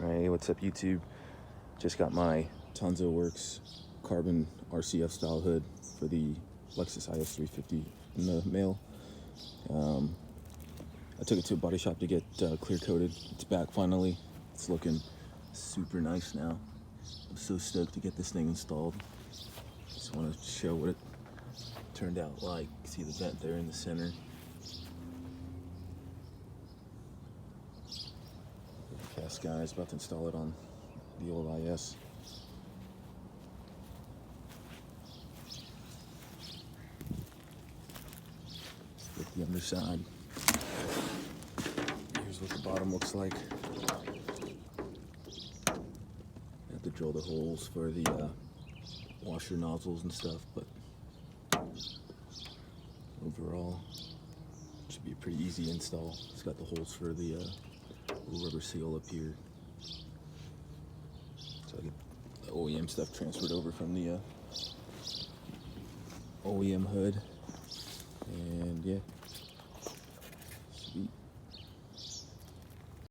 Hey, what's up YouTube? Just got my TansoWerkz carbon RCF style hood for the Lexus IS 350 in the mail. I took it to a body shop to get clear coated. It's back finally. It's looking super nice now. I'm so stoked to get this thing installed. Just want to show what it turned out like. See the vent there in the center. Fast guys, about to install it on the old IS. Let's get the underside. Here's what the bottom looks like. I have to drill the holes for the washer nozzles and stuff, but overall it should be a pretty easy install. It's got the holes for the little rubber seal up here, so I get the OEM stuff transferred over from the OEM hood, and yeah,